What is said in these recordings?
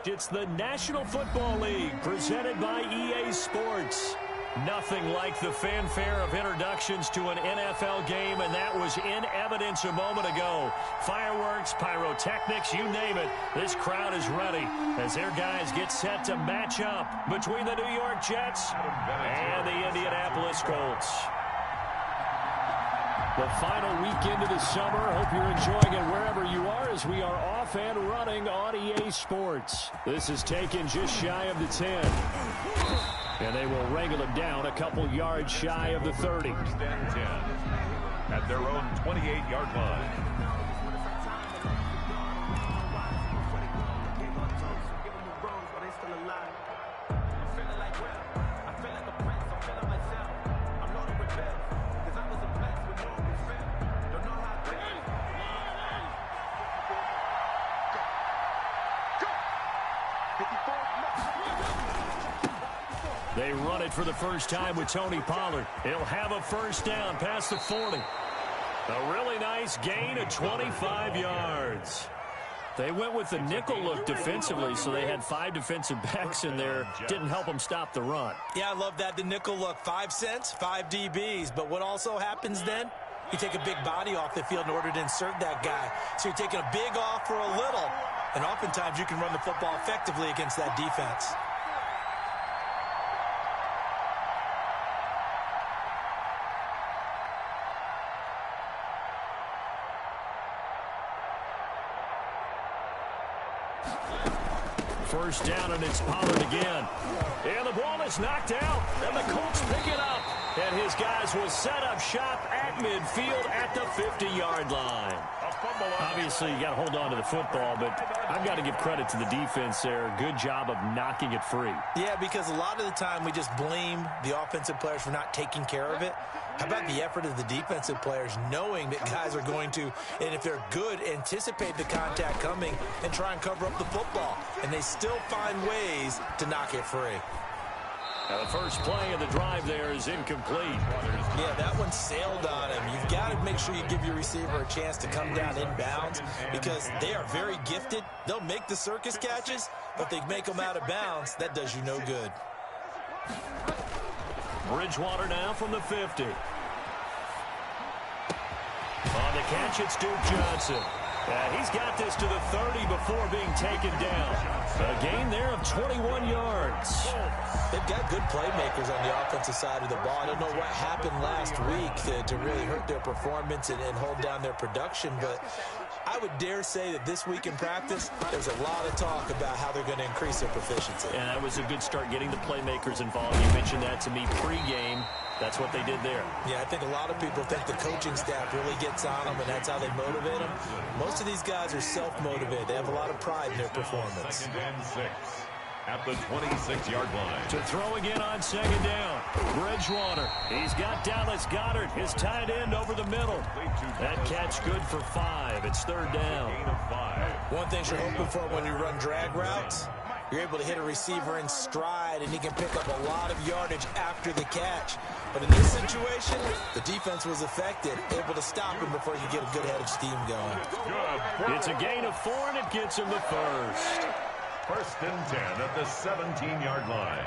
It's the National Football League presented by EA Sports. Nothing like the fanfare of introductions to an NFL game, and that was in evidence a moment ago. Fireworks, pyrotechnics, you name it. This crowd is ready as their guys get set to match up between the New York Jets and the Indianapolis Colts. The final weekend of the summer. Hope you're enjoying it wherever you are as we are off and running on EA Sports. This is taken just shy of the 10. And they will wrangle it down a couple yards shy of the 30. First and 10 at their own 28-yard line. They run it for the first time with Tony Pollard. He'll have a first down past the 40. A really nice gain of 25 yards. They went with the nickel look defensively, so they had 5 defensive backs in there. Didn't help them stop the run. Yeah, I love that, the nickel look. 5 cents, 5 DBs. But what also happens then? You take a big body off the field in order to insert that guy. So you're taking a big off for a little. And oftentimes you can run the football effectively against that defense. First down, and it's Pollard again. And the ball is knocked out, and the Colts pick it up. And his guys will set up shop at midfield at the 50-yard line. Obviously, you got to hold on to the football, but I've got to give credit to the defense there. Good job of knocking it free. Yeah, because a lot of the time we just blame the offensive players for not taking care of it. How about the effort of the defensive players knowing that guys are going to, and if they're good, anticipate the contact coming and try and cover up the football. And they still find ways to knock it free. Now the first play of the drive there is incomplete. Yeah, that one sailed on him. You've got to make sure you give your receiver a chance to come down inbounds because they are very gifted. They'll make the circus catches, but if they make them out of bounds, that does you no good. Bridgewater now from the 50. On the catch, it's Duke Johnson. He's got this to the 30 before being taken down. A gain there of 21 yards. They've got good playmakers on the offensive side of the ball. I don't know what happened last week to really hurt their performance and hold down their production, but I would dare say that this week in practice, there's a lot of talk about how they're going to increase their proficiency. And that was a good start getting the playmakers involved. You mentioned that to me pregame. That's what they did there. Yeah, I think a lot of people think the coaching staff really gets on them, and that's how they motivate them. Most of these guys are self-motivated. They have a lot of pride in their performance. Second and 6 at the 26-yard line. To throw again on second down. Bridgewater. He's got Dallas Goedert, his tight end, over the middle. That catch good for 5. It's third down. One thing you're hoping for when you run drag routes, you're able to hit a receiver in stride, and he can pick up a lot of yardage after the catch. But in this situation, the defense was effective, able to stop him before you get a good head of steam going. It's a gain of 4, and it gets him the first. First and 10 at the 17-yard line.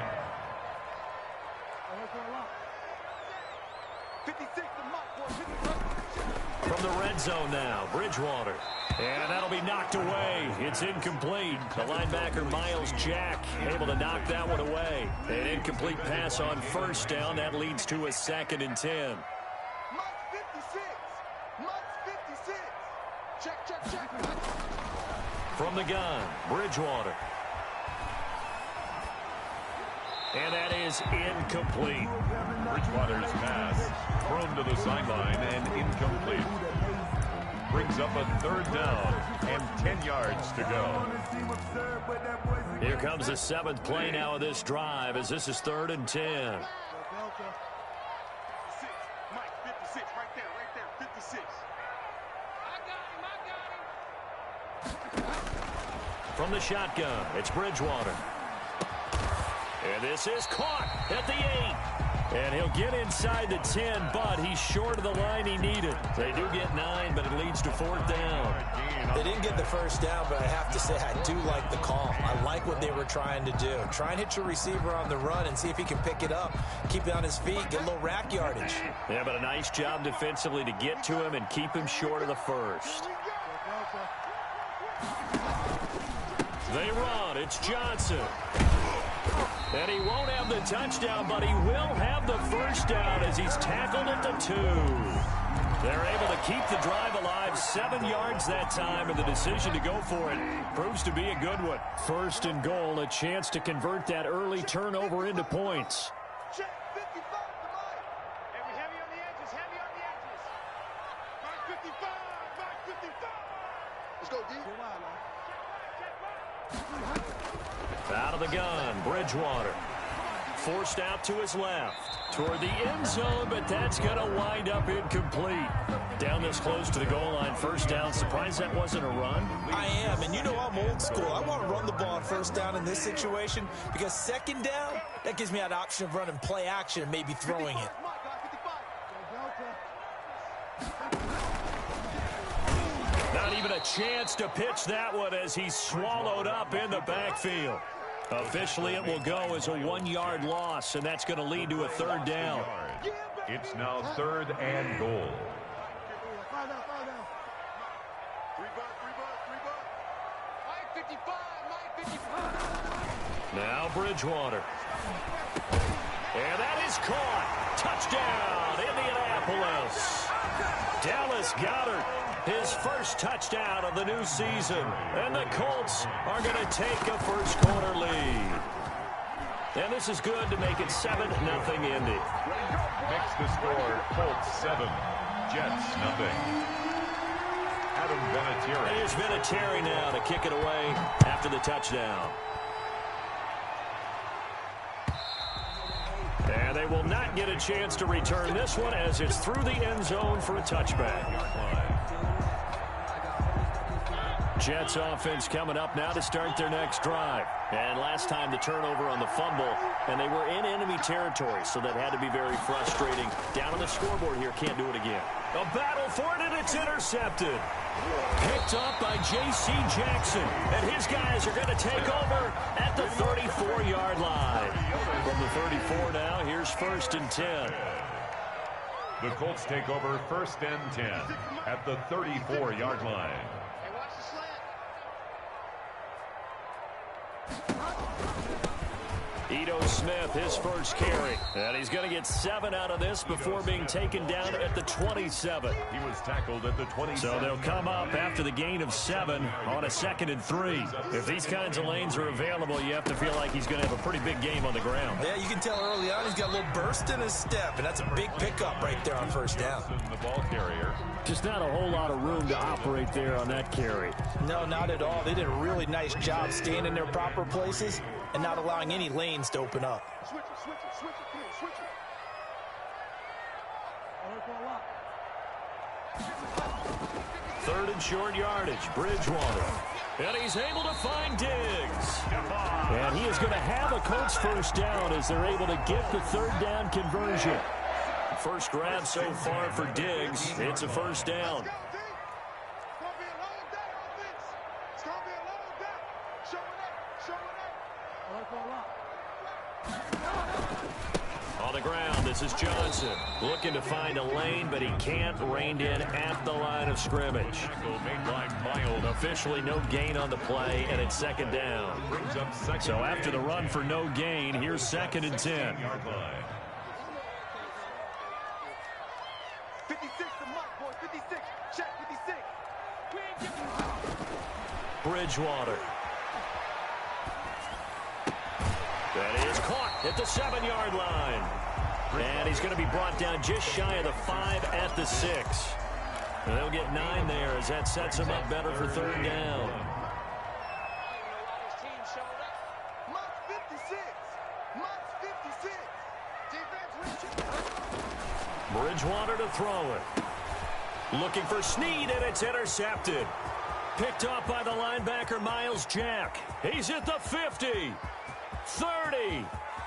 From the red zone now, Bridgewater. And that'll be knocked away. It's incomplete. The linebacker, Miles Jack, able to knock that one away. An incomplete pass on first down. That leads to a 2nd and 10. From the gun, Bridgewater. And that is incomplete. Bridgewater's pass thrown to the sideline and incomplete. Brings up a third down and 10 yards to go. Here comes the 7th play now of this drive as this is 3rd and 10. From the shotgun, it's Bridgewater. And this is caught at the 8. And he'll get inside the 10, but he's short of the line he needed. They do get 9, but it leads to 4th down. They didn't get the first down, but I have to say I do like the call. I like what they were trying to do. Try and hit your receiver on the run and see if he can pick it up, keep it on his feet, get a little rack yardage. Yeah, but a nice job defensively to get to him and keep him short of the first. They run. It's Johnson. And he won't have the touchdown, but he will have the first down as he's tackled at the 2. They're able to keep the drive alive, 7 yards that time, and the decision to go for it proves to be a good one. 1st and goal, a chance to convert that early turnover into points. Check 55 to Mike. And we heavy on the edges, heavy on the edges. Mark 55, Mark 55. Let's go, D. Out of the gun, Bridgewater. Forced out to his left. Toward the end zone, but that's going to wind up incomplete. Down this close to the goal line, 1st down. Surprised that wasn't a run? I am, and you know I'm old school. I want to run the ball on 1st down in this situation because 2nd down, that gives me that option of running play action and maybe throwing it. Not even a chance to pitch that one as he's swallowed up in the backfield. Officially, it will go as a 1-yard loss, and that's going to lead to a 3rd down. It's now 3rd and goal. Now Bridgewater. And that is caught. Touchdown, Indianapolis. Dallas Goedert, his first touchdown of the new season. And the Colts are going to take a first-quarter lead. And this is good to make it 7-0 Indy. Makes the score Colts 7, Jets 0. Adam Vinatieri. Here's Vinatieri now to kick it away after the touchdown. And they will not get a chance to return this one as it's through the end zone for a touchback. Jets offense coming up now to start their next drive. And last time the turnover on the fumble, and they were in enemy territory, so that had to be very frustrating. Down on the scoreboard here, can't do it again. A battle for it, and it's intercepted. Picked up by J.C. Jackson, and his guys are going to take over at the 34-yard line. From the 34 now, here's 1st and 10. The Colts take over 1st and 10 at the 34-yard line. Ito Smith, his first carry. And he's going to get 7 out of this before being taken down at the 27. He was tackled at the 27. So they'll come up after the gain of 7 on a 2nd and 3. If these kinds of lanes are available, you have to feel like he's going to have a pretty big game on the ground. Yeah, you can tell early on he's got a little burst in his step, and that's a big pickup right there on 1st down. The ball carrier. Just not a whole lot of room to operate there on that carry. No, not at all. They did a really nice job staying in their proper places and not allowing any lanes to open up. Switch it, switch it, switch it, switch it. 3rd and short yardage, Bridgewater. And he's able to find Diggs. And he is going to have a Colts first down as they're able to get the 3rd down conversion. First grab so far for Diggs. It's a first down. On the ground, this is Johnson. Looking to find a lane, but he can't. Reined in at the line of scrimmage. Officially no gain on the play, and it's 2nd down. So after the run for no gain, here's 2nd and 10. 56 to Mike, boy, 56. Check 56. We ain't giving Bridgewater. That is caught at the 7-yard line. And he's going to be brought down just shy of the 5 at the 6. And they'll get 9 there as that sets him up better for 3rd down. Mike's 56. Mike's 56. Defense, Bridgewater to throw it. Looking for Snead, and it's intercepted. Picked up by the linebacker, Miles Jack. He's at the 50, 30,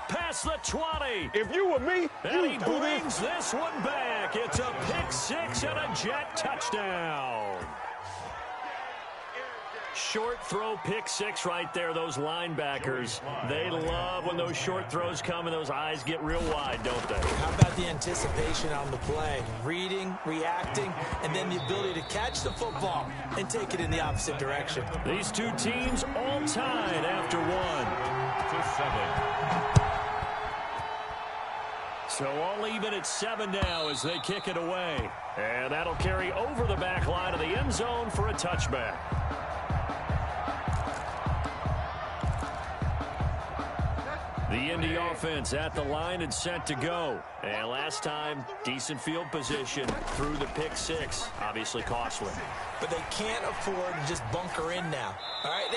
past the 20. If you were me, And he you'd do brings this one back. It's a pick six and a Jet touchdown. Short throw pick six right there. Those linebackers, they love when those short throws come and those eyes get real wide, don't they? How about the anticipation on the play? Reading, reacting, and then the ability to catch the football and take it in the opposite direction. These two teams all tied after one. to 7. So all even at 7 now as they kick it away. And that'll carry over the back line of the end zone for a touchback. The Indy offense at the line and set to go. And last time, decent field position through the pick six. Obviously costly. But they can't afford to just bunker in now. All right,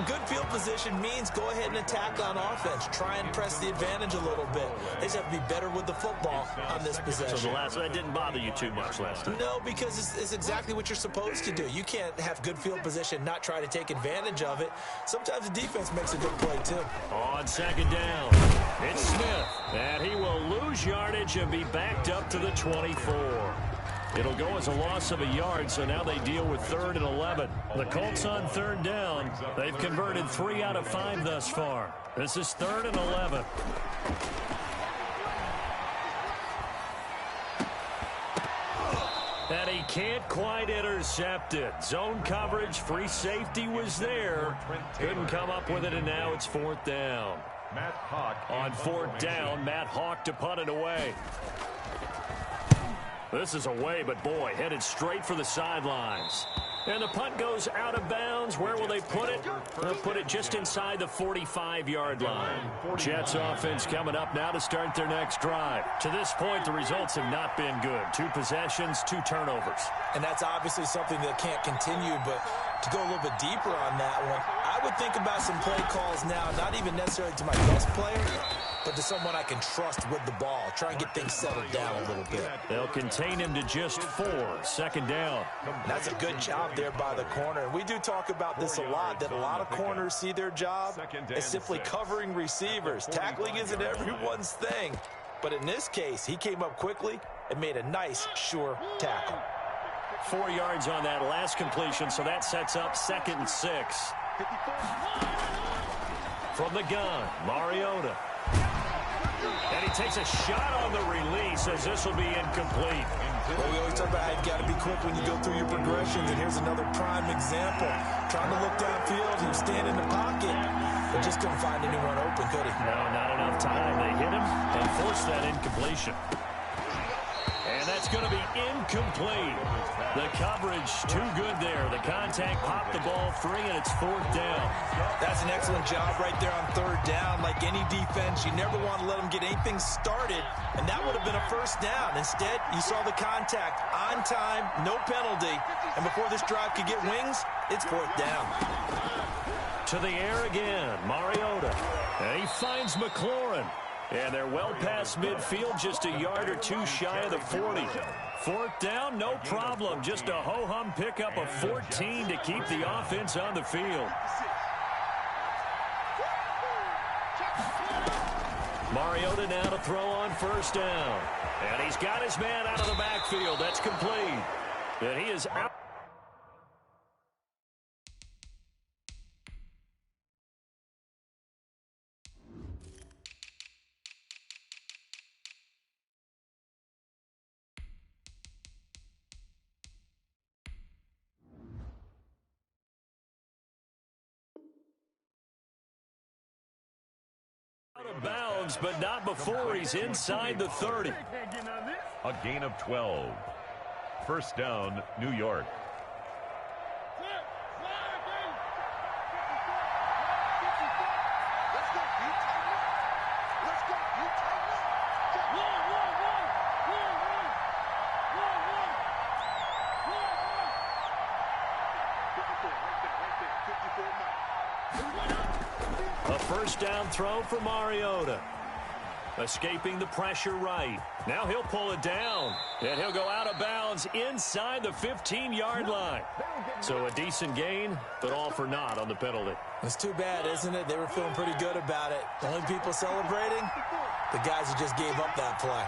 good field position means go ahead and attack on offense. Try and press the advantage a little bit. They just have to be better with the football on this possession. So that didn't bother you too much last time? No, because it's exactly what you're supposed to do. You can't have good field position, not try to take advantage of it. Sometimes the defense makes a good play, too. On second down, it's Smith. And he will lose yardage and be backed up to the 24. It'll go as a loss of a yard, so now they deal with 3rd and 11. The Colts on 3rd down. They've converted 3 out of 5 thus far. This is 3rd and 11. And he can't quite intercept it. Zone coverage, free safety was there. Couldn't come up with it, and now it's 4th down. Matt Hawk On 4th down, Matt Hawk to punt it away. This is away, but boy, headed straight for the sidelines. And the punt goes out of bounds. Where will they put it? They'll put it just inside the 45-yard line. Jets offense coming up now to start their next drive. To this point, the results have not been good. 2 possessions, 2 turnovers. And that's obviously something that can't continue, but to go a little bit deeper on that one, I would think about some play calls now, not even necessarily to my best player, but to someone I can trust with the ball. Try and get things settled down a little bit. They'll contain him to just 4. 2nd down. And that's a good job there by the corner. And we do talk about this a lot, that a lot of corners see their job as simply covering receivers. Tackling isn't everyone's thing. But in this case, he came up quickly and made a nice, sure tackle. 4 yards on that last completion, so that sets up 2nd and 6. From the gun, Mariota. And he takes a shot on the release as this will be incomplete. Well, we always talk about how you've got to be quick when you go through your progressions, and here's another prime example. Trying to look downfield, he was standing in the pocket, but just couldn't find anyone open, could he? No, not enough time. They hit him and forced that incompletion. And that's going to be incomplete. The coverage too good there. The contact popped the ball free, and it's 4th down. That's an excellent job right there on 3rd down. Like any defense, you never want to let them get anything started, and that would have been a 1st down. Instead, you saw the contact on time, no penalty, and before this drive could get wings, it's 4th down. To the air again, Mariota. And he finds McLaurin. And they're well past midfield, just a yard or 2 shy of the 40. 4th down, no problem. Just a ho-hum pickup of 14 to keep the offense on the field. Mariota now to throw on 1st down. And he's got his man out of the backfield. That's complete. And he is out. Out of bounds, but not before he's inside the 30. A gain of 12. 1st down, New York. A 1st down throw for Mariota. Escaping the pressure right. Now he'll pull it down. And he'll go out of bounds inside the 15-yard line. So a decent gain, but all for naught on the penalty. It's too bad, isn't it? They were feeling pretty good about it. The only people celebrating, the guys who just gave up that play.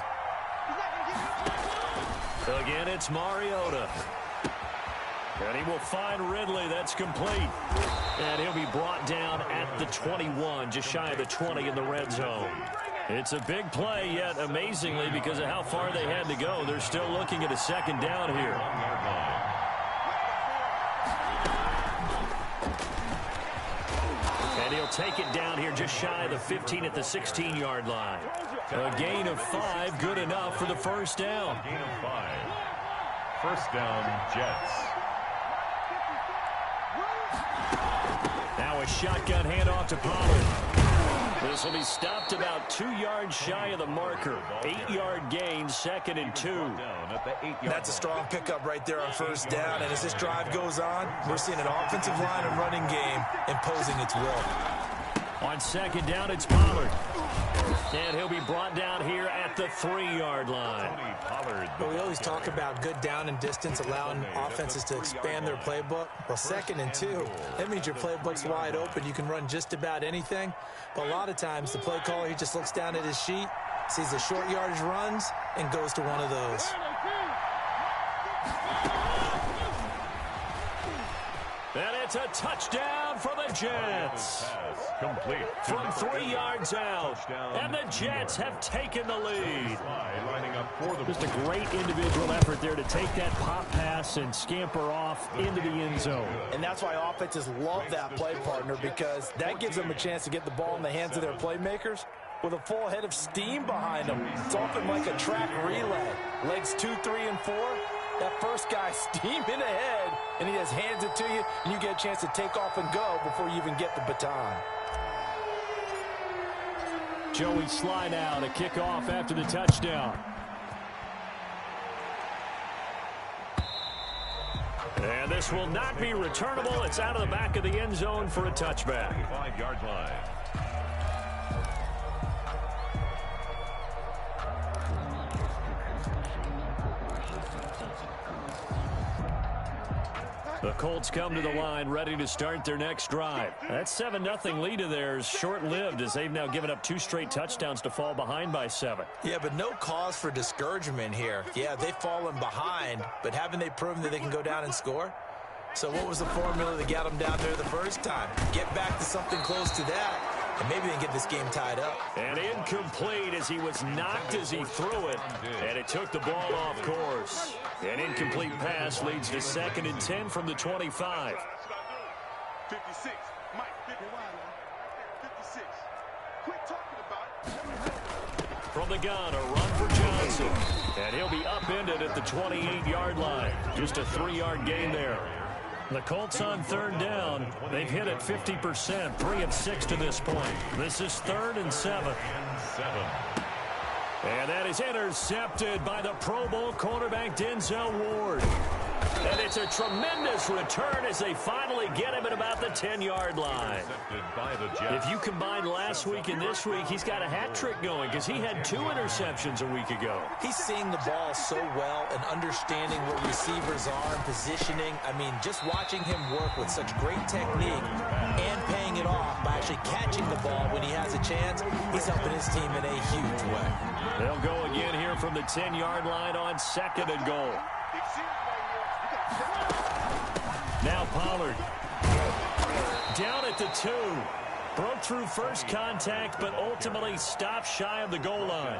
Again, it's Mariota. And he will find Ridley. That's complete. And he'll be brought down at the 21, just shy of the 20 in the red zone. It's a big play, yet amazingly, because of how far they had to go, they're still looking at a second down here. And he'll take it down here just shy of the 15 at the 16-yard line. A gain of 5, good enough for the first down. Gain of 5. First down, Jets. Now a shotgun handoff to Pollard. This will be stopped about 2 yards shy of the marker. 8-yard gain, 2nd and 2. That's a strong pickup right there on first down. And as this drive goes on, we're seeing an offensive line and running game imposing its will. On second down, it's Pollard. And he'll be brought down here at the 3-yard line. Well, we always talk about good down and distance, allowing offenses to expand their playbook. Well, 2nd and 2, that means your playbook's wide open. You can run just about anything. But a lot of times, the play caller, he just looks down at his sheet, sees the short yardage runs, and goes to one of those. And it's a touchdown for the Jets. Complete. From 3 yards out. And the Jets have taken the lead. Just a great individual effort there to take that pop pass and scamper off into the end zone. And that's why offenses love that play partner, because that gives them a chance to get the ball in the hands of their playmakers with a full head of steam behind them. It's often like a track relay. Legs 2, 3, and 4. That first guy steaming ahead, and he just hands it to you, and you get a chance to take off and go before you even get the baton. Joey Sly now to kick off after the touchdown. And this will not be returnable. It's out of the back of the end zone for a touchback. 5-yard line. The Colts come to the line ready to start their next drive. That 7-0 lead of theirs short-lived, as they've now given up 2 straight touchdowns to fall behind by 7. Yeah, but no cause for discouragement here. Yeah, they've fallen behind, but haven't they proven that they can go down and score? So what was the formula that got them down there the first time? Get back to something close to that, and maybe they can get this game tied up. And incomplete as he was knocked as he threw it, and it took the ball off course. An incomplete pass leads to 2nd and 10 from the 25. 56, Mike, 56. Quit talking about it. From the gun, a run for Johnson. And he'll be upended at the 28-yard line. Just a 3-yard gain there. The Colts on 3rd down. They've hit it 50%, 3 of 6 to this point. This is 3rd and 7. And that is intercepted by the Pro Bowl cornerback Denzel Ward. And it's a tremendous return as they finally get him at about the 10-yard line. If you combine last week and this week, he's got a hat trick going because he had 2 interceptions a week ago. He's seeing the ball so well and understanding where receivers are and positioning. I mean, just watching him work with such great technique and paying it off by actually catching the ball when he has a chance, he's helping his team in a huge way. They'll go again here from the 10-yard line on 2nd and goal. Now Pollard. Down at the 2. Broke through first contact, but ultimately stopped shy of the goal line.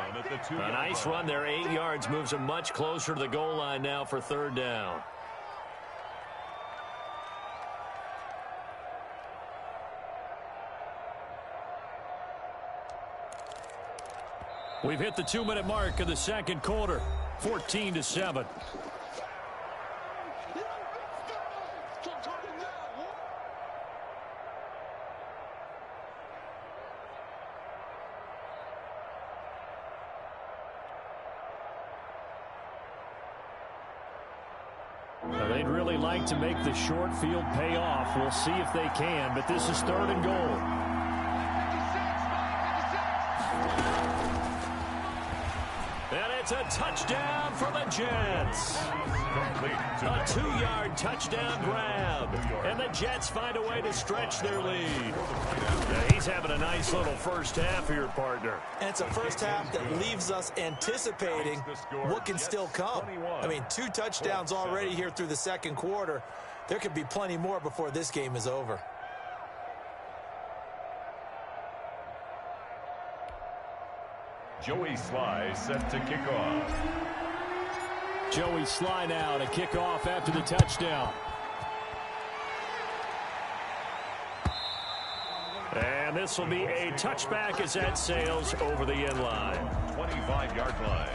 A nice run there, 8 yards, moves him much closer to the goal line now for 3rd down. We've hit the 2-minute mark of the 2nd quarter, 14-7. They'd really like to make the short field pay off. We'll see if they can, but this is 3rd and goal. It's a touchdown for the Jets. A 2-yard touchdown grab. And the Jets find a way to stretch their lead. Yeah, he's having a nice little first half here, partner. And it's a first half that leaves us anticipating what can still come. I mean, 2 touchdowns already here through the second quarter. There could be plenty more before this game is over. Joey Sly set to kick off. Joey Sly now to kick off after the touchdown. And this will be a touchback as that sails over the end line. 25-yard line.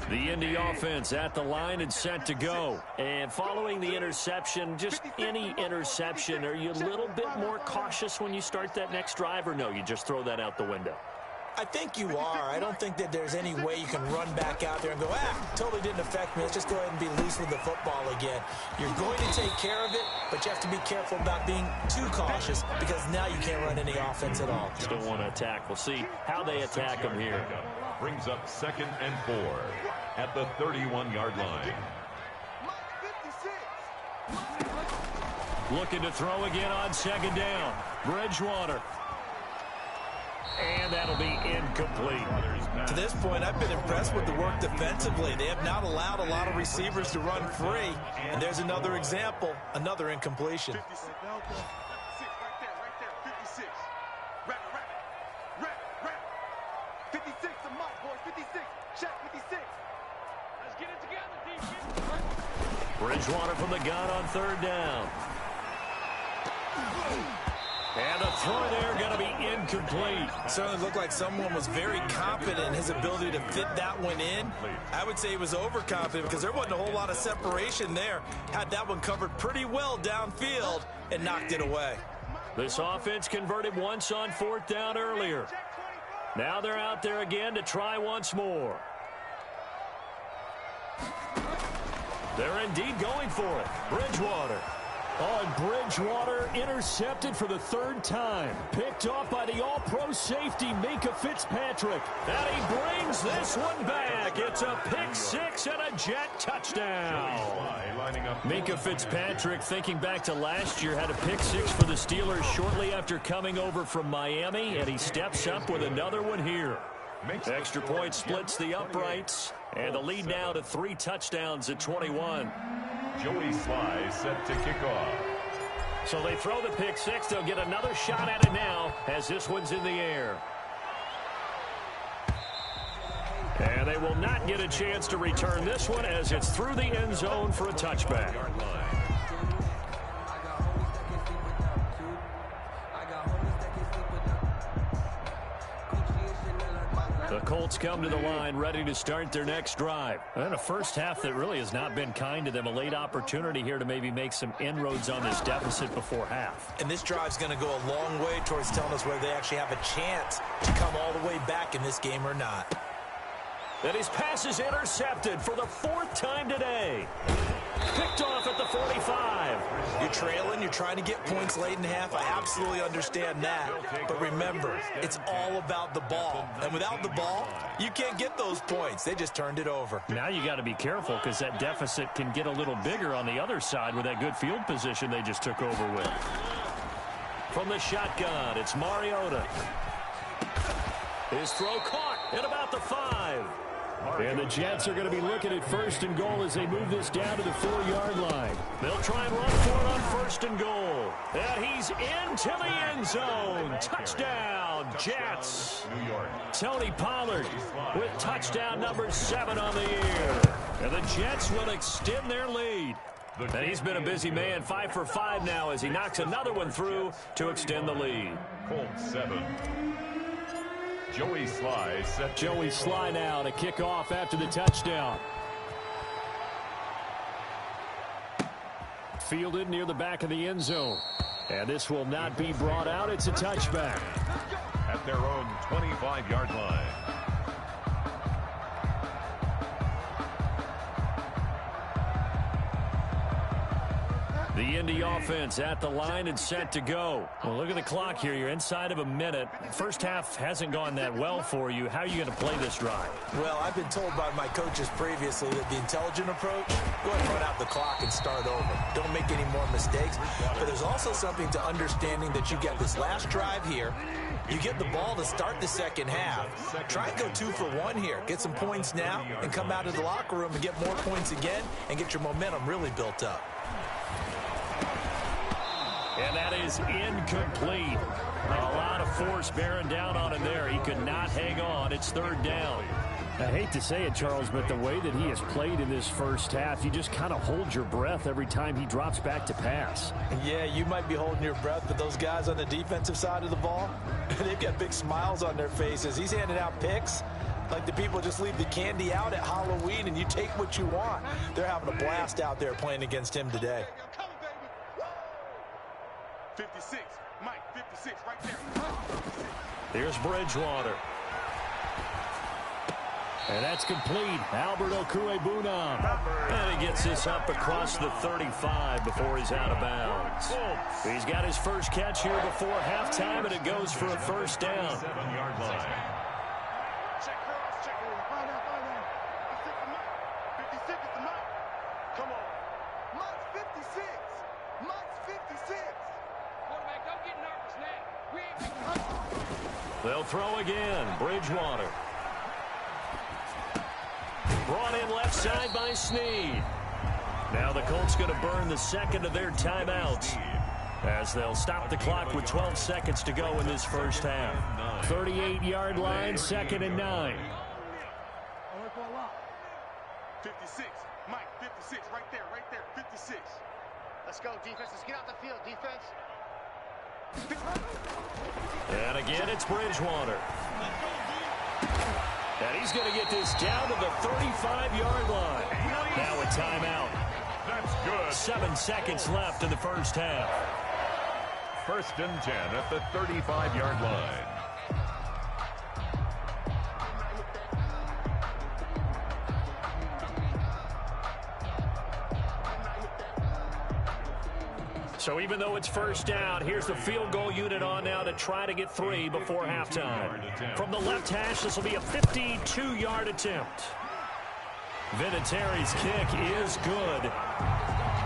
The Indy offense at the line and set to go. And following the interception, just any interception, are you a little bit more cautious when you start that next drive, or no, you just throw that out the window? I think you are. I don't think that there's any way you can run back out there and go, totally didn't affect me. Let's just go ahead and be loose with the football again. You're going to take care of it, but you have to be careful about being too cautious because now you can't run any offense at all. Still want to attack. We'll see how they attack them here. Brings up 2nd and 4 at the 31-yard line. Looking to throw again on 2nd down. Bridgewater. And that'll be incomplete. To this point, I've been impressed with the work defensively. They have not allowed a lot of receivers to run free. And there's another example, another incompletion. 56, right there, 56. Wrap. 56 to Mike, boys, 56. Check, 56. Let's get it together, defense. Bridgewater from the gun on 3rd down. And the throw there going to be incomplete. Certainly looked like someone was very confident in his ability to fit that one in. I would say he was overconfident because there wasn't a whole lot of separation there. Had that one covered pretty well downfield and knocked it away. This offense converted once on 4th down earlier. Now they're out there again to try once more. They're indeed going for it. Bridgewater. Bridgewater intercepted for the 3rd time. Picked off by the all-pro safety, Minka Fitzpatrick. And he brings this one back. It's a pick 6 and a Jet touchdown. Minka Fitzpatrick, thinking back to last year, had a pick 6 for the Steelers shortly after coming over from Miami, and he steps up with another one here. Extra point splits the uprights, and the lead now to 3 touchdowns at 21. Joey Sly set to kick off. So they throw the pick 6. They'll get another shot at it now as this one's in the air. And they will not get a chance to return this one as it's through the end zone for a touchback. The Colts come to the line ready to start their next drive. And a first half that really has not been kind to them. A late opportunity here to maybe make some inroads on this deficit before half. And this drive's going to go a long way towards telling us whether they actually have a chance to come all the way back in this game or not. And his pass is intercepted for the 4th time today. Picked off at the 45. You're trailing. You're trying to get points late in half. I absolutely understand that. But remember, it's all about the ball. And without the ball, you can't get those points. They just turned it over. Now you got to be careful because that deficit can get a little bigger on the other side with that good field position they just took over with. From the shotgun, it's Mariota. His throw caught at about the 5. And the Jets are going to be looking at 1st and goal as they move this down to the 4-yard line. They'll try and run for it on 1st and goal. And he's into the end zone. Touchdown, Jets. Tony Pollard with touchdown number 7 on the year. And the Jets will extend their lead. And he's been a busy man, 5 for 5 now as he knocks another one through to extend the lead. Colts 7. Joey Sly set. Joey Sly now to kick off after the touchdown. Fielded near the back of the end zone. And this will not be brought out. It's a touchback. At their own 25-yard line. The Indy offense at the line and set to go. Well, look at the clock here. You're inside of a minute. First half hasn't gone that well for you. How are you going to play this drive? Well, I've been told by my coaches previously that the intelligent approach, go ahead and run out the clock and start over. Don't make any more mistakes. But there's also something to understanding that you get this last drive here. You get the ball to start the second half. Try and go 2 for 1 here. Get some points now and come out of the locker room and get more points again and get your momentum really built up. And that is incomplete. A lot of force bearing down on him there. He could not hang on. It's third down. I hate to say it, Charles, but the way that he has played in this first half, you just kind of hold your breath every time he drops back to pass. Yeah, you might be holding your breath, but those guys on the defensive side of the ball, they've got big smiles on their faces. He's handing out picks like the people just leave the candy out at Halloween and you take what you want. They're having a blast out there playing against him today. 56, Mike, 56, right there. Here's Bridgewater. And that's complete. Albert Okwuegbunam. And he gets this up across the 35 before he's out of bounds. He's got his first catch here before halftime, and it goes for a first down. 7-yard line. Check cross, check. Find out. 56 is the Mike. Come on. Mike's 56. Mike's 56. Quarterback, don't get nervous now. We ain't They'll throw again. Bridgewater. Brought in left side by Snead. Now the Colts going to burn the second of their timeouts as they'll stop the clock with 12 seconds to go in this first half. 38-yard line, 2nd and 9. 56. Mike, 56. Right there. 56. Let's go, defense. Let's get out the field, defense. And again, it's Bridgewater. And he's going to get this down to the 35-yard line. Now a timeout. That's good. 7 seconds left in the first half. 1st and 10 at the 35-yard line. So even though it's first down, here's the field goal unit on now to try to get 3 before halftime. From the left hash, this will be a 52-yard attempt. Vinatieri's kick is good.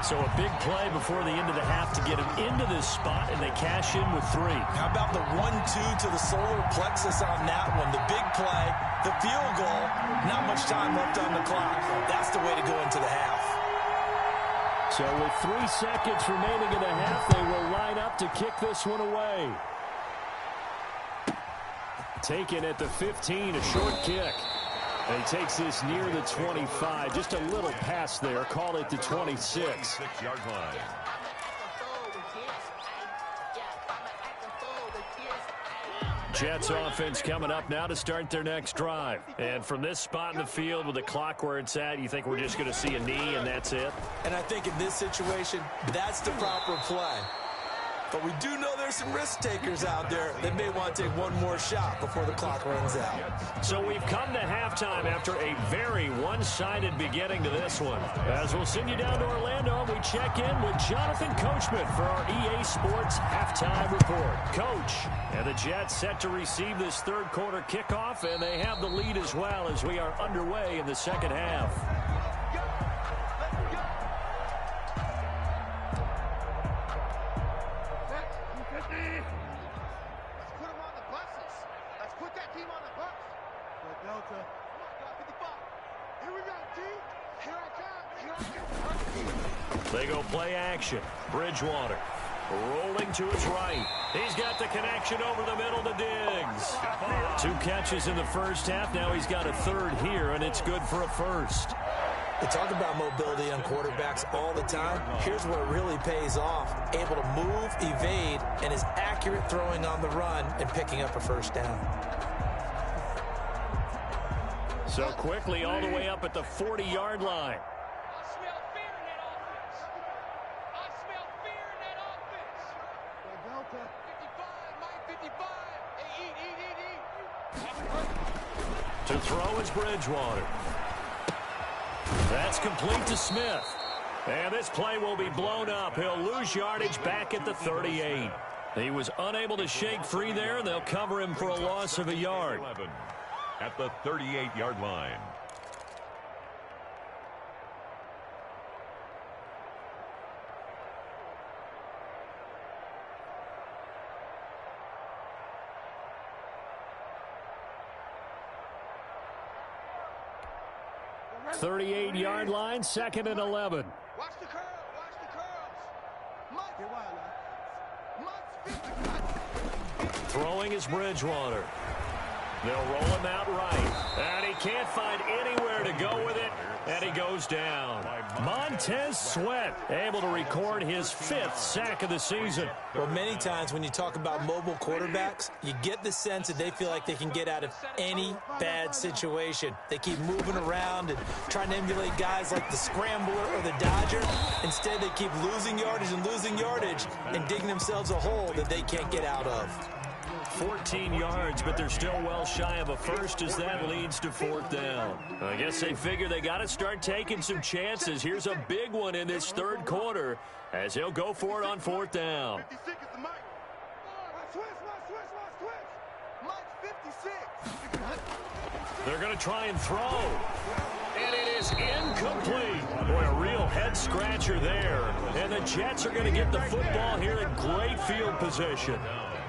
So a big play before the end of the half to get him into this spot, and they cash in with 3. How about the 1-2 to the solar plexus on that one? The big play, the field goal, not much time left on the clock. That's the way to go into the half. So with 3 seconds remaining in the half, they will line up to kick this one away. Taken at the 15, a short kick. And he takes this near the 25. Just a little pass there. Call it the 26. 6-yard line. Jets offense coming up now to start their next drive. And from this spot in the field with the clock where it's at, you think we're just going to see a knee and that's it? And I think in this situation, that's the proper play. But we do know there's some risk takers out there that may want to take one more shot before the clock runs out. So we've come to halftime after a very one-sided beginning to this one. As we'll send you down to Orlando, we check in with Jonathan Coachman for our EA Sports Halftime Report. Coach, and the Jets set to receive this third quarter kickoff, and they have the lead as well as we are underway in the second half. They go play action. Bridgewater rolling to his right. He's got the connection over the middle to Diggs. 2 catches in the first half. Now he's got a third here, and it's good for a first. They talk about mobility on quarterbacks all the time. Here's where it really pays off. Able to move, evade, and is accurate throwing on the run and picking up a first down. So quickly all the way up at the 40-yard line. To throw is Bridgewater. That's complete to Smith. And this play will be blown up. He'll lose yardage back at the 38. He was unable to shake free there, and they'll cover him for a loss of a yard. 11 at the 38-yard line. Thirty-eight-yard line, 2nd and 11. Watch the curls. Watch the curls. Throwing is Bridgewater. They'll roll him out right. And he can't find anywhere to go with it. And he goes down. Montez Sweat able to record his 5th sack of the season. Well, many times when you talk about mobile quarterbacks, you get the sense that they feel like they can get out of any bad situation. They keep moving around and trying to emulate guys like the Scrambler or the Dodger. Instead, they keep losing yardage and digging themselves a hole that they can't get out of. 14 yards, but they're still well shy of a first as that leads to 4th down. I guess they figure they got to start taking some chances. Here's a big one in this 3rd quarter as he'll go for it on 4th down. 56 is the mic. Switch. 56. They're going to try and throw. And it is incomplete. Boy, a real head-scratcher there. And the Jets are going to get the football here in great field position.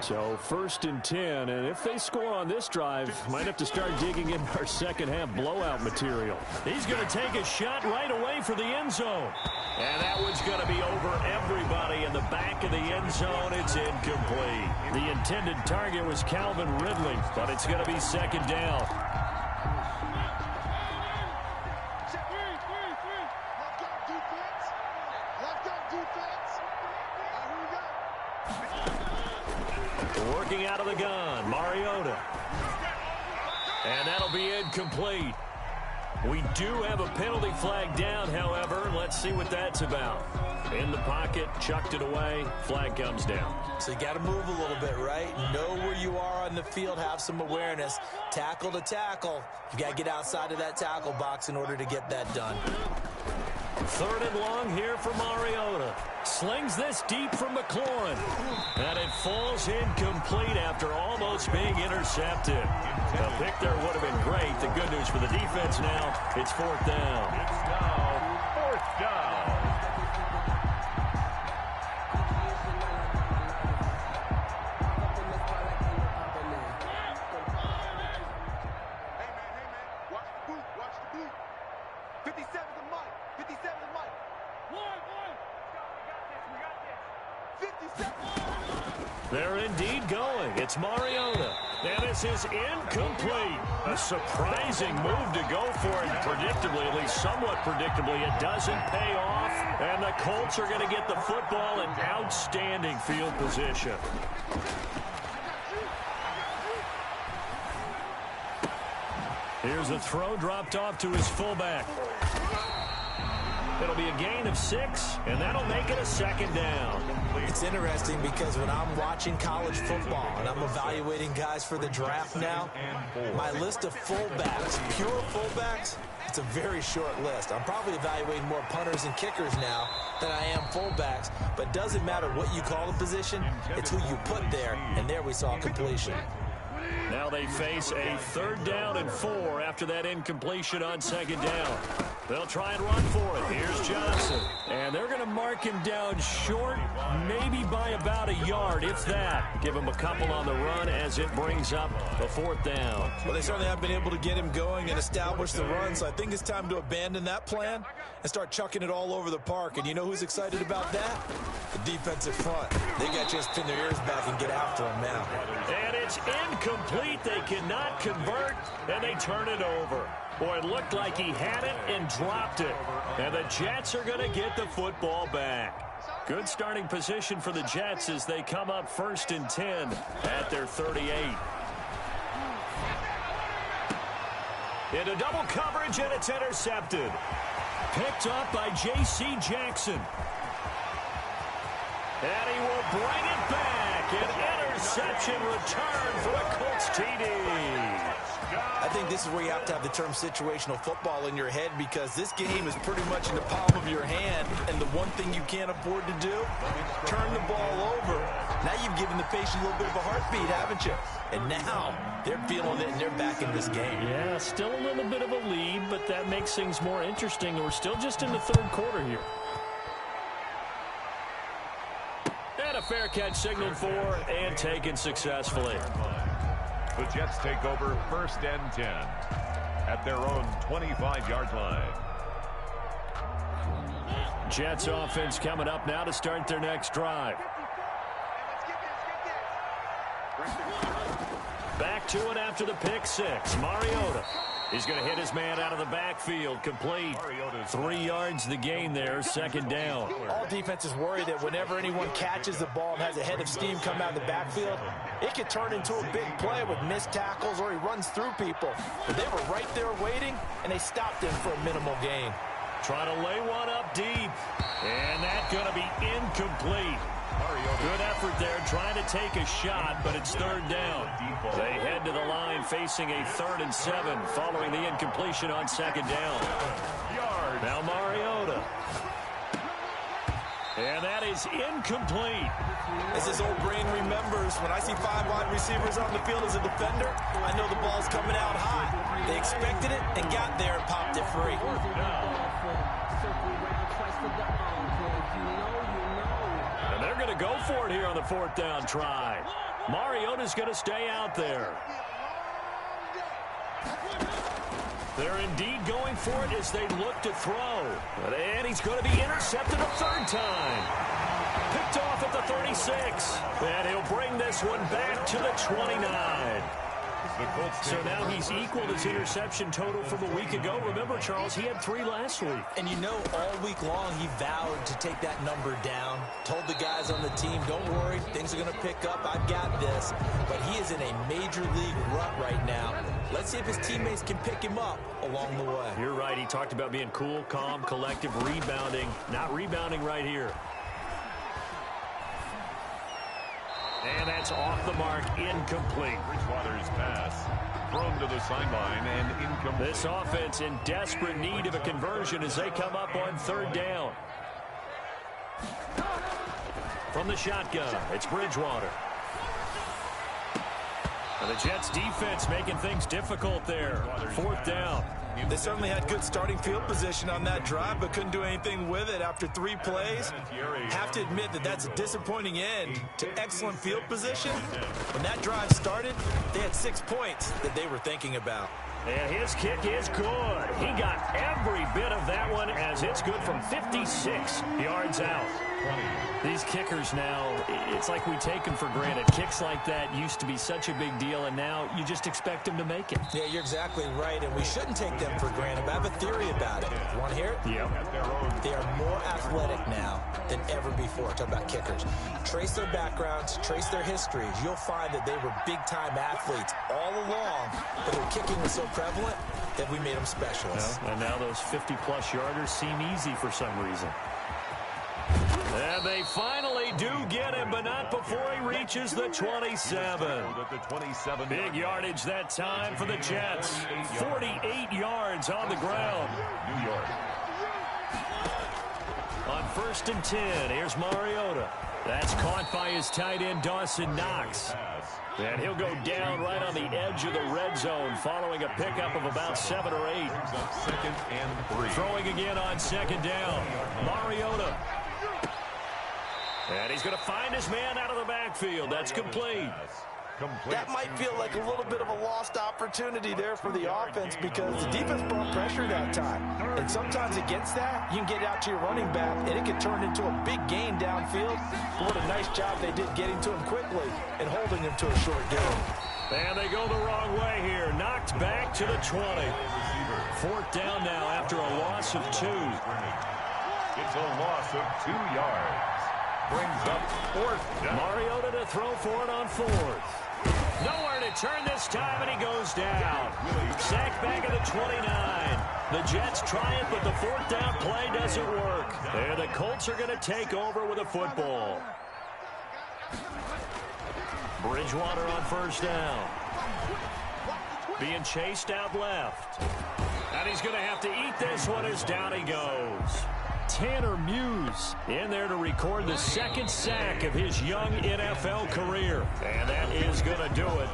So 1st and 10, and if they score on this drive, might have to start digging in our second-half blowout material. He's going to take a shot right away for the end zone. And that one's going to be over everybody in the back of the end zone. It's incomplete. The intended target was Calvin Ridley, but it's going to be 2nd down. Working out of the gun, Mariota. And that'll be incomplete. We do have a penalty flag down, however. Let's see what that's about. In the pocket, chucked it away, flag comes down. So you got to move a little bit, right? Know where you are on the field, have some awareness. Tackle to tackle. You got to get outside of that tackle box in order to get that done. 3rd and long here for Mariota. Slings this deep from McLaurin. And it falls incomplete after almost being intercepted. The pick there would have been great. The good news for the defense now, it's 4th down. It's now 4th down. Hey, man. Watch the boot. 57 the mic. 57 the mic. One. We got this. 57. They're indeed going. It's Mariota. And this is incomplete. A surprising move to go for it. Predictably, at least somewhat predictably, it doesn't pay off. And the Colts are going to get the football in outstanding field position. Here's a throw dropped off to his fullback. It'll be a gain of 6, and that'll make it a 2nd down. It's interesting because when I'm watching college football and I'm evaluating guys for the draft now, my list of fullbacks, pure fullbacks, it's a very short list. I'm probably evaluating more punters and kickers now than I am fullbacks, but it doesn't matter what you call the position, it's who you put there, and there we saw completion. Now they face a 3rd down and 4 after that incompletion on 2nd down. They'll try and run for it. Here's Johnson. And they're going to mark him down short, maybe by about a yard, if that. Give him a couple on the run as it brings up the 4th down. Well, they certainly have been able to get him going and establish the run, so I think it's time to abandon that plan and start chucking it all over the park. And you know who's excited about that? The defensive front. They got to just pin their ears back and get after him now. And it's incomplete. They cannot convert, and they turn it over. Boy, it looked like he had it and dropped it. And the Jets are going to get the football back. Good starting position for the Jets as they come up 1st and 10 at their 38. Into double coverage, and it's intercepted. Picked up by J.C. Jackson. And he will bring it back and interception return for a Colts TD. I think this is where you have to have the term situational football in your head, because this game is pretty much in the palm of your hand, and the one thing you can't afford to do, turn the ball over. Now you've given the patient a little bit of a heartbeat, haven't you? And now they're feeling it, and they're back in this game. Yeah, still a little bit of a lead, but that makes things more interesting. We're still just in the third quarter here. And a fair catch signaled for and taken successfully. The Jets take over 1st and 10 at their own 25-yard line. Jets offense coming up now to start their next drive. Back to it after the pick six. Mariota. He's going to hit his man out of the backfield. Complete. 3 yards the gain there. 2nd down. All defenses worry that whenever anyone catches the ball and has a head of steam come out of the backfield, it could turn into a big play with missed tackles or he runs through people. But they were right there waiting, and they stopped him for a minimal gain. Trying to lay one up deep. And that's going to be incomplete. Good effort there, trying to take a shot, but it's 3rd down. They head to the line facing a 3rd and 7 following the incompletion on 2nd down. Now Mariota. And that is incomplete. As his old brain remembers, when I see 5 wide receivers on the field as a defender, I know the ball's coming out high. They expected it and got there and popped it free. And they're going to go for it here on the 4th down try. Mariota's going to stay out there. They're indeed going for it as they look to throw. And he's going to be intercepted a 3rd time. Picked off at the 36. And he'll bring this one back to the 29. So now he's equaled his interception total from a week ago. Remember, Charles, he had 3 last week. And you know, all week long he vowed to take that number down. Told the guys on the team, don't worry, things are going to pick up. I've got this. But he is in a major league rut right now. Let's see if his teammates can pick him up along the way. You're right. He talked about being cool, calm, collective, rebounding. Not rebounding right here. And that's off the mark, incomplete. Bridgewater's pass thrown to the sideline and incomplete. This offense in desperate need of a conversion as they come up on 3rd down. From the shotgun, it's Bridgewater. And the Jets defense making things difficult there. 4th down. They certainly had good starting field position on that drive, but couldn't do anything with it after 3 plays. Have to admit that that's a disappointing end to excellent field position. When that drive started, they had 6 points that they were thinking about. And his kick is good. He got every bit of that one as it's good from 56 yards out. These kickers now, it's like we take them for granted. Kicks like that used to be such a big deal, and now you just expect them to make it. Yeah, you're exactly right, and we shouldn't take them for granted. But I have a theory about it. You want to hear it? Yep. They are more athletic now than ever before. Talk about kickers. Trace their backgrounds, trace their histories. You'll find that they were big-time athletes all along, but their kicking was so prevalent that we made them specialists. Yeah, and now those 50-plus yarders seem easy for some reason. And they finally do get him, but not before he reaches the 27. Big yardage that time for the Jets. 48 yards on the ground. New York. On 1st and 10, here's Mariota. That's caught by his tight end, Dawson Knox. And he'll go down right on the edge of the red zone following a pickup of about 7 or 8. 2nd and 3. Throwing again on 2nd down. Mariota. And he's going to find his man out of the backfield. That's complete. That might feel like a little bit of a lost opportunity there for the offense because the defense brought pressure that time. And sometimes against that, you can get out to your running back, and it can turn into a big gain downfield. But what a nice job they did getting to him quickly and holding him to a short gain. And they go the wrong way here. Knocked back to the 20. 4th down now after a loss of 2. It's a loss of 2 yards. Brings up 4th down. Mariota to throw for it on 4th. Nowhere to turn this time, and he goes down. Sacked back at the 29. The Jets try it, but the 4th down play doesn't work. And the Colts are going to take over with a football. Bridgewater on first down. Being chased out left. And he's going to have to eat this one as down he goes. Tanner Muse in there to record the second sack of his young NFL career. And that is going to do it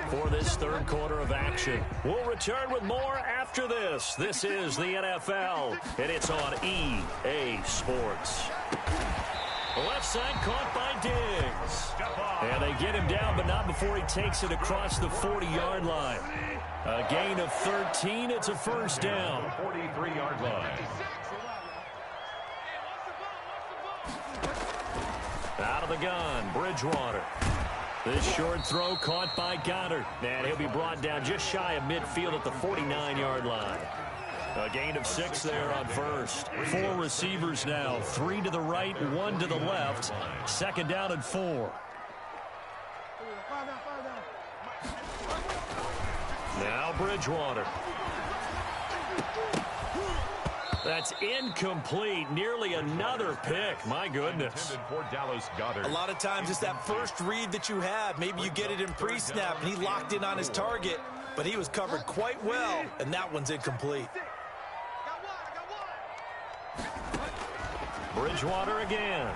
for this third quarter of action. We'll return with more after this. This is the NFL, and it's on EA Sports. The left side caught by Diggs. And they get him down, but not before he takes it across the 40-yard line. A gain of 13. It's a first down. 43-yard line. Out of the gun, Bridgewater. This short throw caught by Goddard. And he'll be brought down just shy of midfield at the 49-yard line. A gain of 6 there on first. 4 receivers now. 3 to the right, 1 to the left. Second down and 4. Now Bridgewater. That's incomplete. Nearly another pick. My goodness. For Dallas Goedert. A lot of times it's that first read that you have. Maybe you get it in pre-snap, and he locked in on his target, but he was covered quite well, and that one's incomplete. Bridgewater again.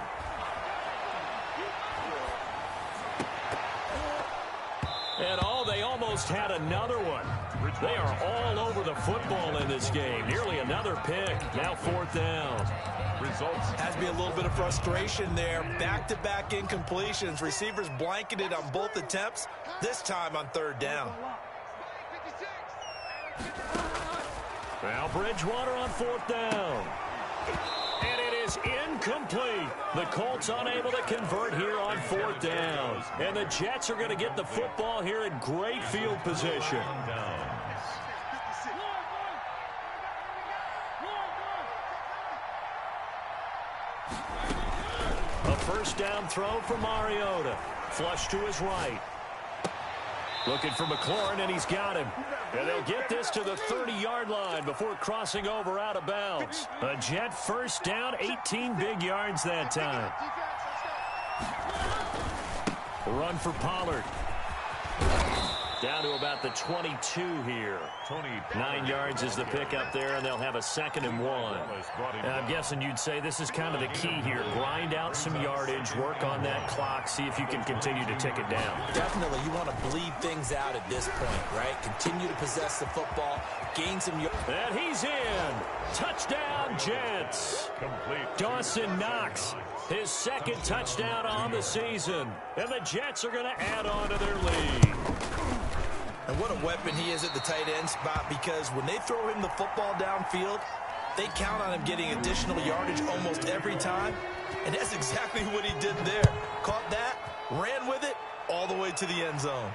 And they almost had another one. They are all over the football in this game. Nearly another pick. Now fourth down. Results. Has to be a little bit of frustration there. Back-to-back incompletions. Receivers blanketed on both attempts, this time on third down. Now Bridgewater on fourth down. And it is incomplete. The Colts unable to convert here on fourth down. And the Jets are going to get the football here in great field position. A first down throw for Mariota. Flush to his right. Looking for McLaurin, and he's got him. And they'll get this to the 30-yard line before crossing over out of bounds. A Jet first down, 18 big yards that time. Run for Pollard. Down to about the 22 here. 9 yards is the pickup there, and they'll have a 2nd and 1. And I'm guessing you'd say this is kind of the key here. Grind out some yardage, work on that clock, see if you can continue to tick it down. Definitely, you want to bleed things out at this point, right? Continue to possess the football, gain some yards. And he's in. Touchdown, Jets. Complete. Dawson Knox, his 2nd touchdown on the season. And the Jets are going to add on to their lead. And what a weapon he is at the tight end spot, because when they throw him the football downfield, they count on him getting additional yardage almost every time. And that's exactly what he did there. Caught that, ran with it, all the way to the end zone.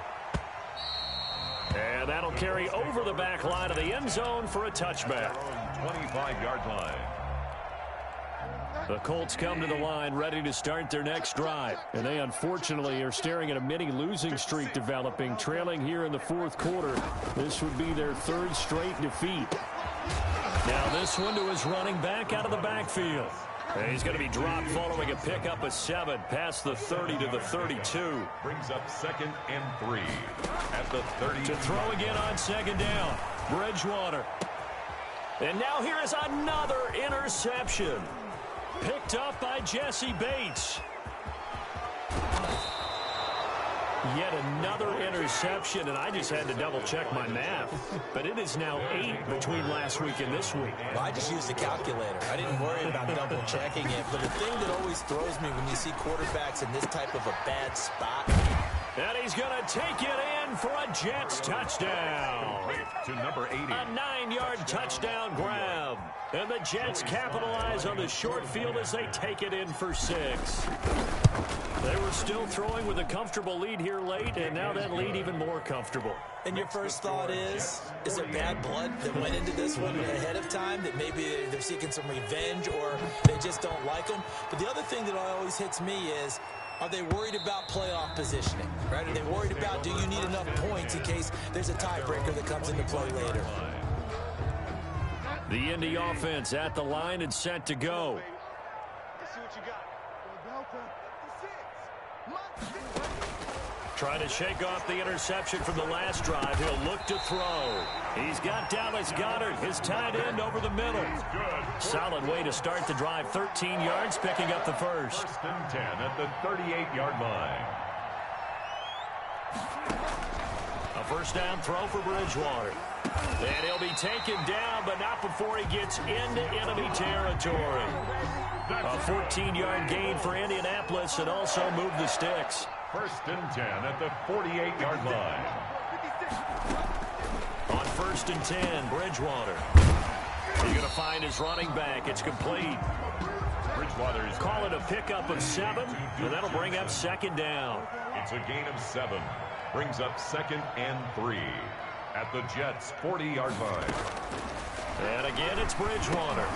And that'll carry over the back line of the end zone for a touchback. 25-yard line. The Colts come to the line ready to start their next drive. And they unfortunately are staring at a mini losing streak developing, trailing here in the fourth quarter. This would be their 3rd straight defeat. Now this one to his running back out of the backfield. And he's going to be dropped following a pickup of 7 past the 30 to the 32. Brings up 2nd and 3 at the 30. To throw again on 2nd down. Bridgewater. And now here is another interception. Picked up by Jesse Bates. Yet another interception, and I just had to double-check my math. But it is now 8 between last week and this week. Well, I just used a calculator. I didn't worry about double-checking it. But the thing that always throws me when you see quarterbacks in this type of a bad spot. And he's going to take it in for a Jets touchdown. To number 80. A 9-yard touchdown grab. And the Jets capitalize on the short field as they take it in for 6. They were still throwing with a comfortable lead here late, and now that lead even more comfortable. And your first thought is there bad blood that went into this one ahead of time, that maybe they're seeking some revenge or they just don't like them? But the other thing that always hits me is, are they worried about playoff positioning? Right? Are they worried about, do you need enough points in case there's a tiebreaker that comes into play later? The Indy offense at the line and set to go. Let's see what you got. Trying to shake off the interception from the last drive. He'll look to throw. He's got Dallas Goedert, his tight end, over the middle. Solid way to start the drive. 13 yards, picking up the first. First and 10 at the 38-yard line. A first down throw for Bridgewater. And he'll be taken down, but not before he gets into enemy territory. A 14-yard gain for Indianapolis and also moved the sticks. First and 10 at the 48-yard line. On first and 10, Bridgewater. He's going to find his running back. It's complete. Bridgewater's call it a pickup of 7, and that'll bring up second down. It's a gain of 7. Brings up second and 3 at the Jets' 40-yard line. And again, it's Bridgewater.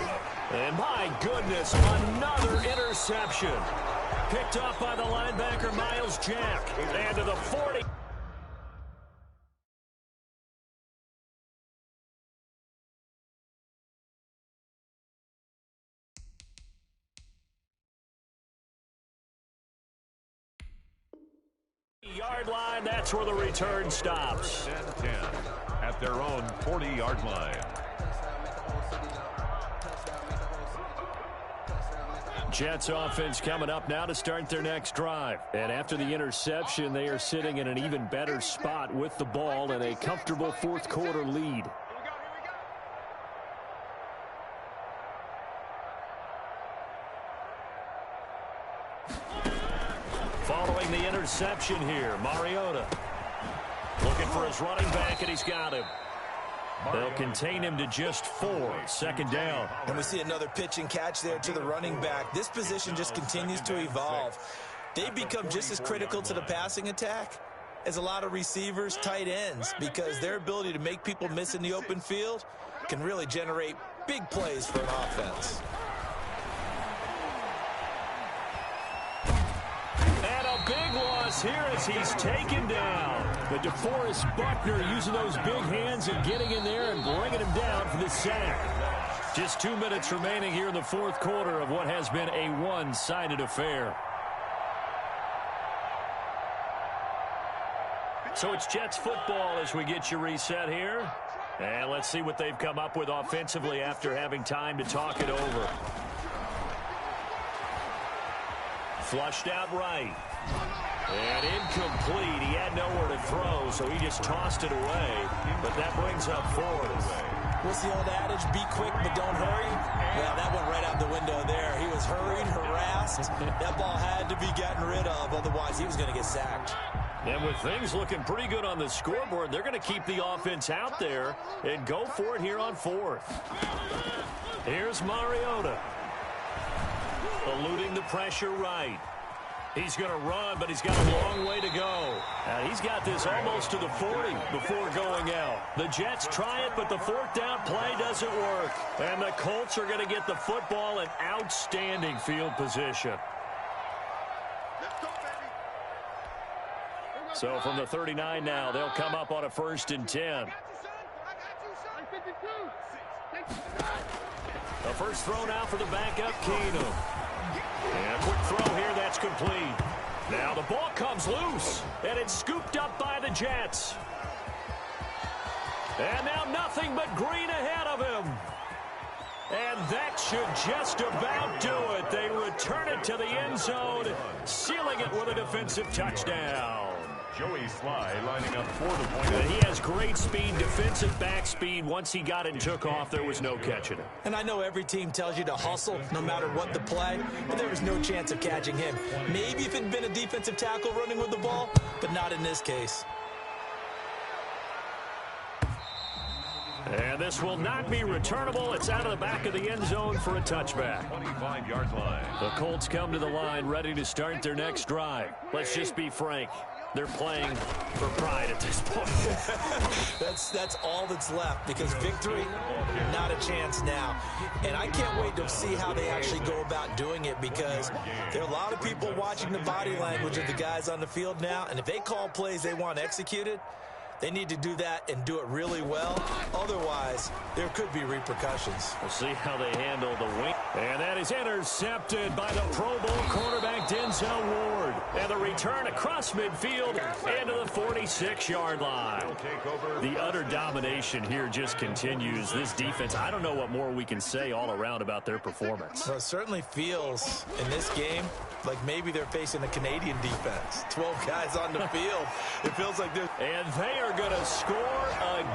And my goodness, another interception. Picked off by the linebacker, Miles Jack. And to the 40. Yard line, that's where the return stops. 10 at their own 40-yard line. Jets offense coming up now to start their next drive. And after the interception, they are sitting in an even better spot with the ball and a comfortable fourth quarter lead. Following the interception here, Mariota looking for his running back, and he's got him. They'll contain him to just 4. Second down. And we see another pitch and catch there to the running back. This position just continues to evolve. They've become just as critical to the passing attack as a lot of receivers, tight ends, because their ability to make people miss in the open field can really generate big plays for an offense. Big loss here as he's taken down. But DeForest Buckner using those big hands and getting in there and bringing him down for the sack. Just 2 minutes remaining here in the fourth quarter of what has been a one-sided affair. So it's Jets football as we get you reset here. And let's see what they've come up with offensively after having time to talk it over. Flushed out right. And incomplete. He had nowhere to throw, so he just tossed it away. But that brings up 4th. What's the old adage? Be quick, but don't hurry. Well, that went right out the window there. He was hurried, harassed. That ball had to be gotten rid of. Otherwise, he was going to get sacked. And with things looking pretty good on the scoreboard, they're going to keep the offense out there and go for it here on 4th. Here's Mariota. Eluding the pressure right. He's going to run, but he's got a long way to go. And he's got this almost to the 40 before going out. The Jets try it, but the 4th down play doesn't work. And the Colts are going to get the football in outstanding field position. So from the 39 now, they'll come up on a 1st and 10. The first throw now for the backup, Keenum. And a quick throw here, that's complete. Now the ball comes loose, and it's scooped up by the Jets. And now nothing but green ahead of him. And that should just about do it. They return it to the end zone, sealing it with a defensive touchdown. Joey Sly lining up for the point. He has great speed, defensive back speed. Once he got it and took off, there was no catching it. And I know every team tells you to hustle no matter what the play, but there was no chance of catching him. Maybe if it had been a defensive tackle running with the ball, but not in this case. And this will not be returnable. It's out of the back of the end zone for a touchback. 25-yard line. The Colts come to the line ready to start their next drive. Let's just be frank. They're playing for pride at this point. That's all that's left, because victory, not a chance now. And I can't wait to see how they actually go about doing it, because there are a lot of people watching the body language of the guys on the field now, and if they call plays they want executed, They need to do that and do it really well. Otherwise, there could be repercussions. We'll see how they handle the wing. And that is intercepted by the Pro Bowl cornerback Denzel Ward. And the return across midfield into the 46-yard line. The utter domination here just continues. This defense, I don't know what more we can say all around about their performance. Well, it certainly feels in this game like maybe they're facing a Canadian defense. 12 guys on the field. It feels like they're... And they are going to score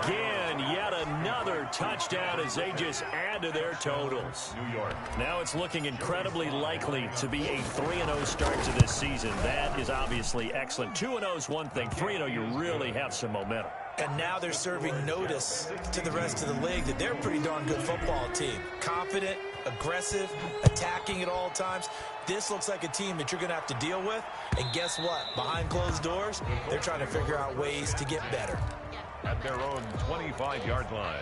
again. Yet another touchdown as they just add to their totals. New York. Now it's looking incredibly likely to be a 3-0 start to this season. That is obviously excellent. 2-0 is one thing. 3-0, you really have some momentum. And now they're serving notice to the rest of the league that they're a pretty darn good football team. Confident, aggressive, attacking at all times. This looks like a team that you're going to have to deal with. And guess what? Behind closed doors, they're trying to figure out ways to get better. At their own 25-yard line.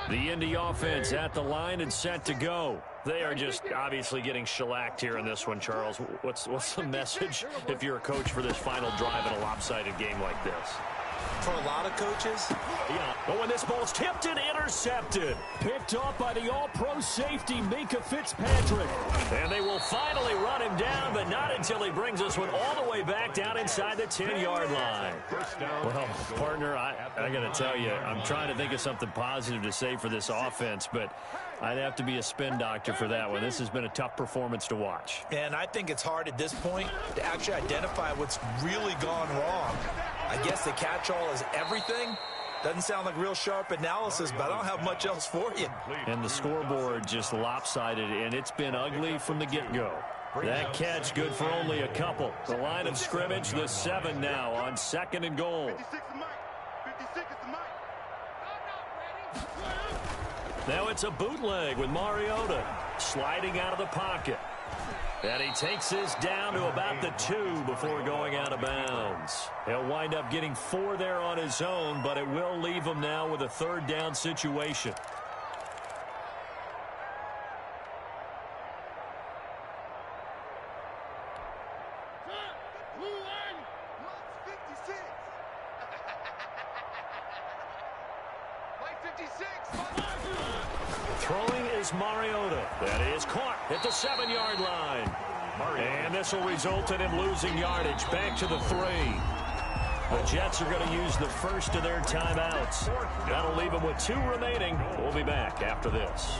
The Indy offense at the line and set to go. They are just obviously getting shellacked here in this one, Charles. What's the message if you're a coach for this final drive in a lopsided game like this? For a lot of coaches? Yeah, but when this ball's tipped and intercepted. Picked off by the all-pro safety, Minka Fitzpatrick. And they will finally run him down, but not until he brings this one all the way back down inside the 10-yard line. Well, partner, I got to tell you, I'm trying to think of something positive to say for this offense, but I'd have to be a spin doctor for that one. This has been a tough performance to watch. And I think it's hard at this point to actually identify what's really gone wrong. I guess the catch-all is everything. Doesn't sound like real sharp analysis, but I don't have much else for you. And the scoreboard just lopsided, and it's been ugly from the get-go. That catch good for only a couple. The line of scrimmage, the 7 now on 2nd and goal. 56 is Mike. 56 is Mike. Now it's a bootleg with Mariota sliding out of the pocket. And he takes this down to about the 2 before going out of bounds. He'll wind up getting 4 there on his own, but it will leave him now with a 3rd down situation. Throwing is Mariota. That is caught at the 7-yard line. And this will result in him losing yardage back to the 3. The Jets are going to use the first of their timeouts. That'll leave them with 2 remaining. We'll be back after this.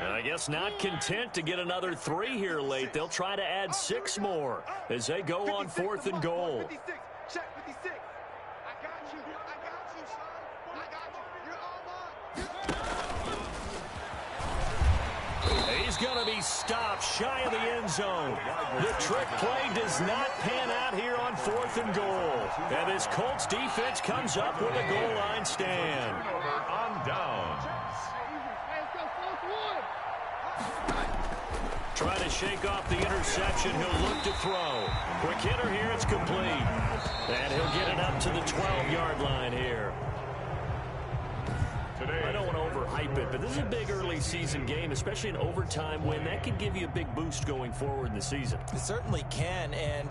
I guess not content to get another 3 here late. They'll try to add 6 more as they go on 4th and goal. 56. Check 56. I got you. I got you, son. I got you. You're all mine. He's going to be stopped shy of the end zone. The trick play does not pan out here on 4th and goal. And this Colts defense comes up with a goal line stand. On down. Trying to shake off the interception. He'll look to throw. Quick hitter here. It's complete. And he'll get it up to the 12-yard line here. I don't want to overhype it, but this is a big early season game, especially an overtime win. That could give you a big boost going forward in the season. It certainly can, and